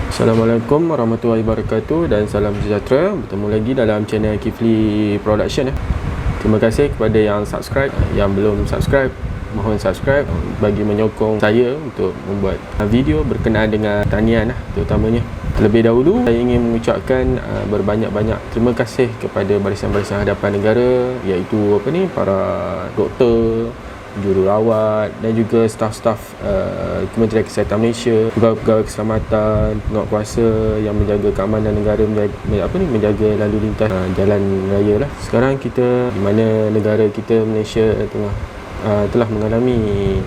Assalamualaikum warahmatullahi wabarakatuh dan salam sejahtera. Bertemu lagi dalam channel Kifli Production. Terima kasih kepada yang subscribe. Yang belum subscribe, mohon subscribe bagi menyokong saya untuk membuat video berkenaan dengan pertanian terutamanya. Terlebih dahulu saya ingin mengucapkan berbanyak-banyak terima kasih kepada barisan-barisan hadapan negara, iaitu para doktor, jururawat dan juga staf-staf Kementerian Kesihatan Malaysia, pegawai-pegawai keselamatan, penguatkuasa yang menjaga keamanan negara, menjaga lalu lintas jalan raya lah. Sekarang kita di mana negara kita Malaysia telah mengalami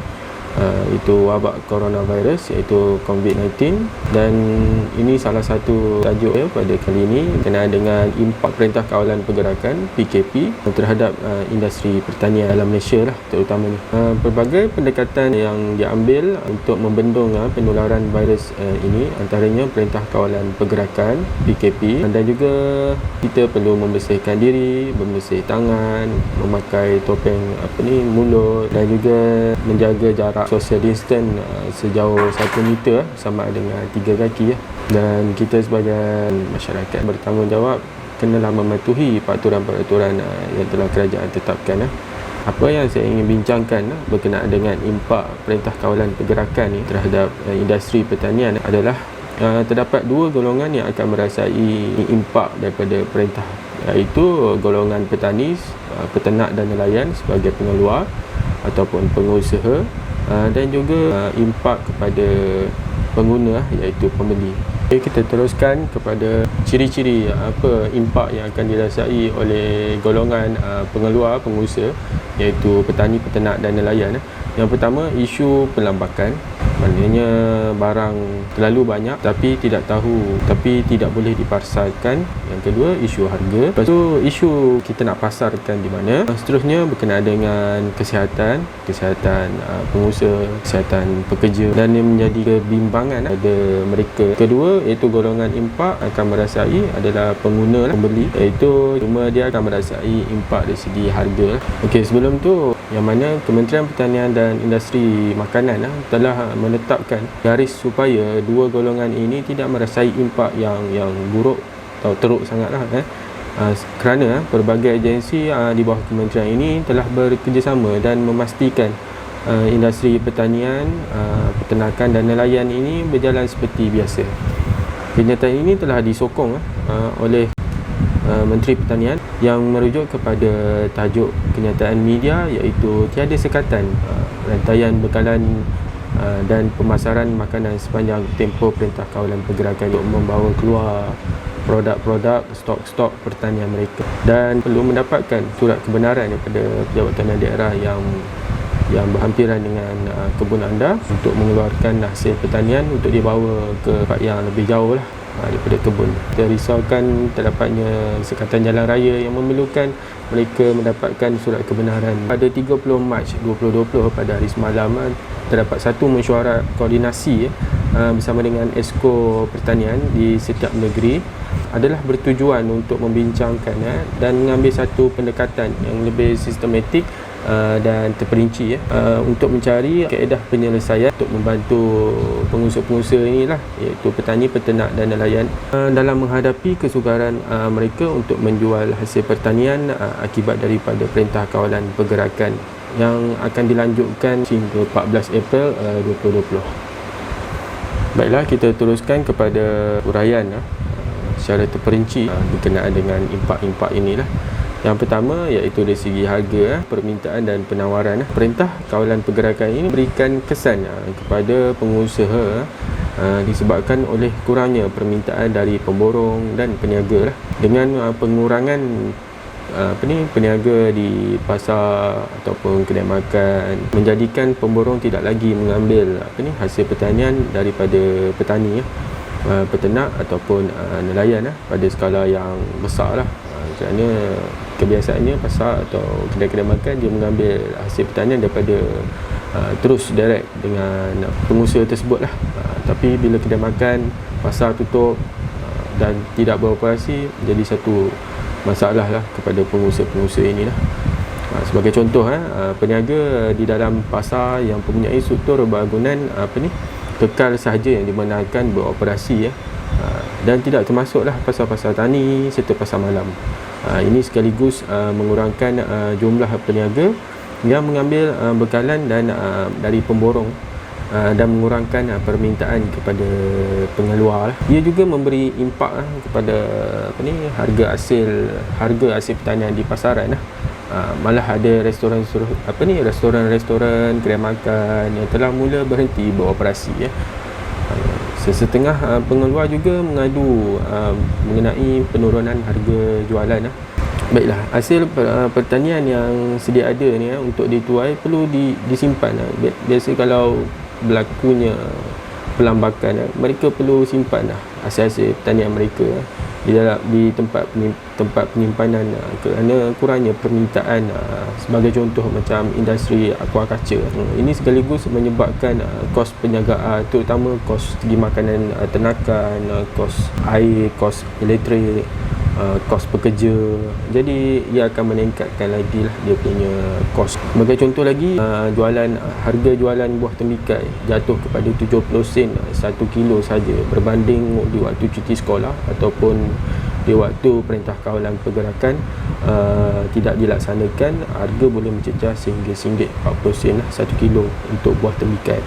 itu wabak coronavirus, iaitu COVID-19, dan ini salah satu tajuk pada kali ini berkenaan dengan impak Perintah Kawalan Pergerakan PKP terhadap industri pertanian dalam Malaysia lah terutamanya. Pelbagai pendekatan yang diambil untuk membendung penularan virus ini, antaranya Perintah Kawalan Pergerakan PKP, dan juga kita perlu membersihkan diri, membersih tangan, memakai topeng mulut, dan juga menjaga jarak social distance sejauh 1 meter sama dengan 3 kaki. Dan kita sebagai masyarakat bertanggungjawab kenalah mematuhi peraturan-peraturan yang telah kerajaan tetapkan. Apa yang saya ingin bincangkan berkenaan dengan impak Perintah Kawalan Pergerakan ni terhadap industri pertanian adalah terdapat dua golongan yang akan merasai impak daripada perintah, iaitu golongan petani, peternak dan nelayan sebagai pengeluar ataupun pengusaha, dan juga impak kepada pengguna, iaitu pembeli. Okay, kita teruskan kepada ciri-ciri apa impak yang akan dirasai oleh golongan pengeluar, pengusaha, iaitu petani, peternak dan nelayan. Yang pertama, isu pelambakan. Maknanya barang terlalu banyak tapi tidak boleh dipasarkan. Yang kedua, isu harga. Lepas tu, isu kita nak pasarkan di mana. Seterusnya berkenaan dengan kesihatan pengusaha, kesihatan pekerja, dan yang menjadi kebimbangan pada mereka. Kedua, iaitu golongan impak akan merasai adalah pengguna, pembeli, iaitu cuma dia akan merasai impak dari segi harga. Okey, sebelum tu yang mana Kementerian Pertanian dan Industri Makanan telah menetapkan garis supaya dua golongan ini tidak merasai impak yang buruk atau teruk sangatlah, kerana pelbagai agensi di bawah kementerian ini telah bekerjasama dan memastikan industri pertanian, peternakan dan nelayan ini berjalan seperti biasa. Kenyataan ini telah disokong oleh Menteri Pertanian yang merujuk kepada tajuk kenyataan media, iaitu tiada sekatan rantaian bekalan dan pemasaran makanan sepanjang tempoh Perintah Kawalan Pergerakan untuk membawa keluar produk-produk, stok-stok pertanian mereka, dan perlu mendapatkan surat kebenaran daripada pejabat tanah daerah yang berhampiran dengan kebun anda untuk mengeluarkan hasil pertanian untuk dibawa ke tempat yang lebih jauh lah daripada kebun. Kita risaukan terdapatnya sekatan jalan raya yang memerlukan mereka mendapatkan surat kebenaran. Pada 30 Mac 2020, pada hari semalam, terdapat satu mesyuarat koordinasi bersama dengan Esko Pertanian di setiap negeri adalah bertujuan untuk membincangkan dan mengambil satu pendekatan yang lebih sistematik dan terperinci untuk mencari kaedah penyelesaian untuk membantu pengusaha-pengusaha inilah, iaitu petani, peternak dan nelayan dalam menghadapi kesukaran mereka untuk menjual hasil pertanian akibat daripada Perintah Kawalan Pergerakan yang akan dilanjutkan hingga 14 April 2020. Baiklah, kita teruskan kepada uraian secara terperinci berkenaan dengan impak-impak inilah. Yang pertama, iaitu dari segi harga, permintaan dan penawaran. Perintah Kawalan Pergerakan ini berikan kesan kepada pengusaha disebabkan oleh kurangnya permintaan dari pemborong dan peniaga lah. Dengan pengurangan peniaga di pasar ataupun kedai makan, menjadikan pemborong tidak lagi mengambil hasil pertanian daripada petani, peternak ataupun nelayan pada skala yang besar lah. Kerana kebiasaannya pasar atau kedai-kedai makan dia mengambil hasil pertanian daripada terus direct dengan pengusaha tersebut lah. Tapi bila kedai makan, pasar tutup dan tidak beroperasi, jadi satu masalah lah kepada pengusaha-pengusaha inilah. Sebagai contoh, peniaga di dalam pasar yang mempunyai struktur bangunan kekal sahaja yang dibenarkan beroperasi dan tidak termasuklah pasar-pasar tani serta pasar malam. Ini sekaligus mengurangkan jumlah peniaga yang mengambil bekalan dan dari pemborong dan mengurangkan permintaan kepada pengeluar. Ia juga memberi impak kepada harga hasil pertanian di pasaran. Malah ada restoran-restoran, kedai makan yang telah mula berhenti beroperasi. Sesetengah pengeluar juga mengadu mengenai penurunan harga jualan. Baiklah, hasil pertanian yang sedia ada ni untuk dituai perlu disimpan. Biasa kalau berlakunya pelambakan, mereka perlu simpan hasil-hasil pertanian mereka di tempat penyimpanan kerana kurangnya permintaan. Sebagai contoh macam industri aquaculture, ini sekaligus menyebabkan kos penjagaan, terutama kos segi makanan ternakan, kos air, kos elektrik, kos pekerja. Jadi ia akan meningkatkan lagi lah dia punya kos. Sebagai contoh lagi, harga jualan buah tembikai jatuh kepada 70 sen 1 kilo saja berbanding di waktu cuti sekolah ataupun di waktu Perintah Kawalan Pergerakan tidak dilaksanakan. Harga boleh mencecah sehingga RM40 sen 1 kilo untuk buah tembikai.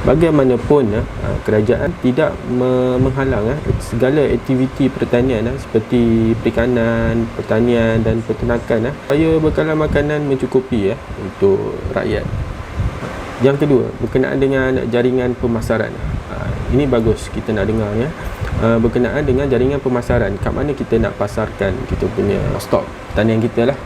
Bagaimanapun kerajaan tidak menghalang segala aktiviti pertanian seperti perikanan, pertanian dan peternakan supaya bekalan makanan mencukupi untuk rakyat. Yang kedua, berkenaan dengan jaringan pemasaran. Ini bagus kita nak dengar berkenaan dengan jaringan pemasaran. Kat mana kita nak pasarkan kita punya stok pertanian kita lah.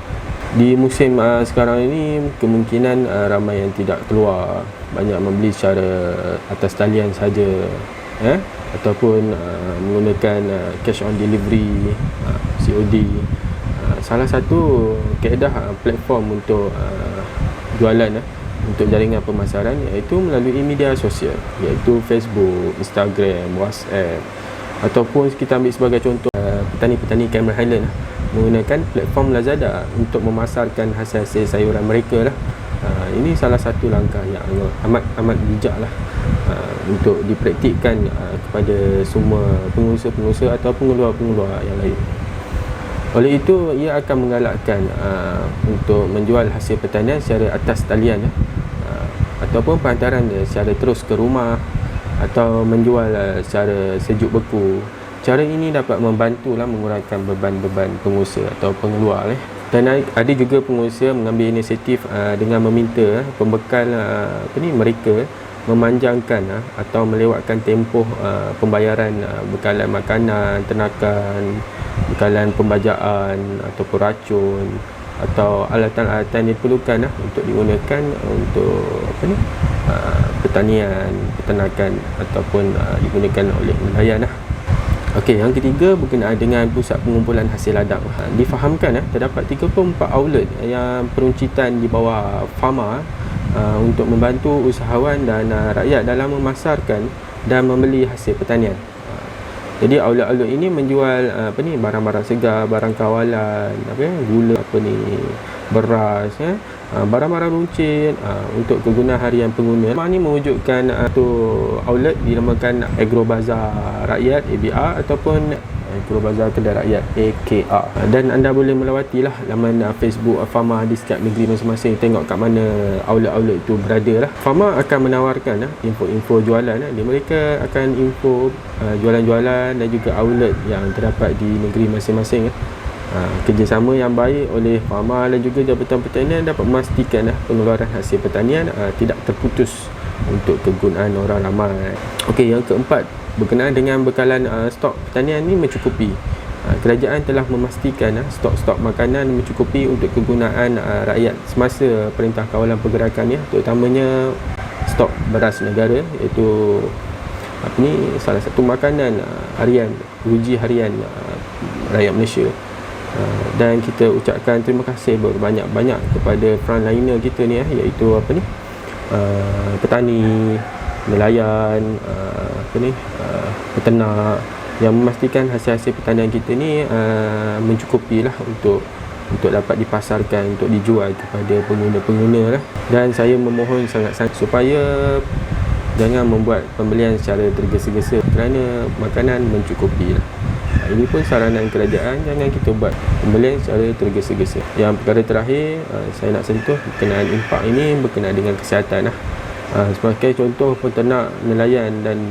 Di musim sekarang ini kemungkinan ramai yang tidak keluar, banyak membeli secara atas talian saja, ataupun menggunakan cash on delivery, COD. Salah satu kaedah platform untuk jualan untuk jaringan pemasaran iaitu melalui media sosial, iaitu Facebook, Instagram, WhatsApp, ataupun kita ambil sebagai contoh petani-petani Cameron Highland menggunakan platform Lazada untuk memasarkan hasil-hasil sayuran mereka lah. Ini salah satu langkah yang amat bijak lah untuk dipraktikkan kepada semua pengusaha-pengusaha atau pengeluar-pengeluar yang lain. Oleh itu, ia akan menggalakkan untuk menjual hasil pertanian secara atas talian ataupun perantaran secara terus ke rumah atau menjual secara sejuk beku. Cara ini dapat membantulah mengurangkan beban-beban pengusaha atau pengeluar. Dan ada juga pengusaha mengambil inisiatif dengan meminta pembekal mereka memanjangkan atau melewatkan tempoh pembayaran bekalan makanan, ternakan, bekalan pembajaan ataupun racun atau alatan-alatan yang diperlukan untuk digunakan untuk pertanian, peternakan ataupun digunakan oleh nelayan. Okey, yang ketiga berkenaan dengan pusat pengumpulan hasil ladang. Difahamkan terdapat 34 outlet yang peruncitan di bawah Fama untuk membantu usahawan dan rakyat dalam memasarkan dan membeli hasil pertanian. Jadi outlet-outlet ini menjual barang-barang segar, barang kawalan, gula, beras, barang-barang runcit untuk kegunaan harian pengguna. Ini mewujudkan outlet dinamakan Agrobazar Rakyat ABR ataupun Agrobazar Kedai Rakyat AKR. Dan anda boleh melawatilah laman Facebook Fama di setiap negeri masing-masing, tengok kat mana outlet-outlet itu berada lah. Fama akan menawarkan info-info jualan. Mereka akan info jualan-jualan dan juga outlet yang terdapat di negeri masing-masing. Kerjasama yang baik oleh Fama dan juga Jabatan Pertanian dapat memastikan pengeluaran hasil pertanian tidak terputus untuk kegunaan orang ramai. Okey, yang keempat berkenaan dengan bekalan stok pertanian ini mencukupi. Kerajaan telah memastikan stok-stok makanan mencukupi untuk kegunaan rakyat semasa Perintah Kawalan Pergerakan terutamanya stok beras negara, iaitu salah satu makanan harian, uji harian rakyat Malaysia. Dan kita ucapkan terima kasih berbanyak-banyak kepada frontliner kita ni iaitu petani, nelayan, peternak yang memastikan hasil-hasil pertanian kita ni mencukupilah untuk untuk dapat dipasarkan, untuk dijual kepada pengguna-pengguna lah. Dan saya memohon sangat-sangat supaya jangan membuat pembelian secara tergesa-gesa kerana makanan mencukupi lah. Ini pun saranan kerajaan, jangan kita buat pembelian secara tergesa-gesa. Yang perkara terakhir saya nak sentuh berkenaan impak ini berkenaan dengan kesihatan lah. Sebagai contoh peternak, nelayan dan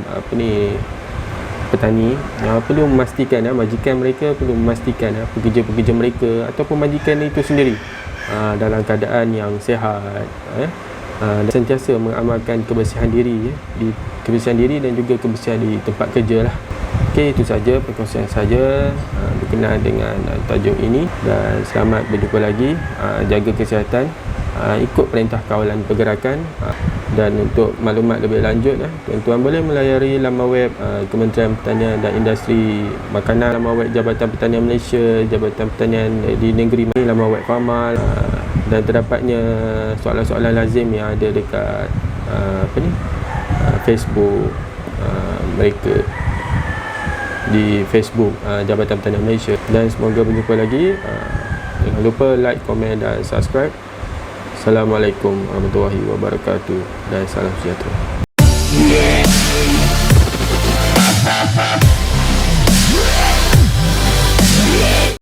petani perlu memastikan majikan mereka perlu memastikan pekerja-pekerja mereka ataupun majikan itu sendiri dalam keadaan yang sihat, dan sentiasa mengamalkan kebersihan diri dan juga kebersihan di tempat kerja lah. Okey, itu saja perkongsian saja berkenaan dengan tajuk ini, dan selamat berjumpa lagi. Jaga kesihatan, ikut perintah kawalan pergerakan, dan untuk maklumat lebih lanjut tuan-tuan boleh melayari laman web Kementerian Pertanian dan Industri Makanan, laman web Jabatan Pertanian Malaysia, Jabatan Pertanian di Negeri, laman web Famal, dan terdapatnya soalan-soalan lazim yang ada dekat Facebook mereka di Facebook Jabatan Pertanian Malaysia. Dan semoga berjumpa lagi. Jangan lupa like, komen dan subscribe. Assalamualaikum warahmatullahi wabarakatuh dan salam sejahtera.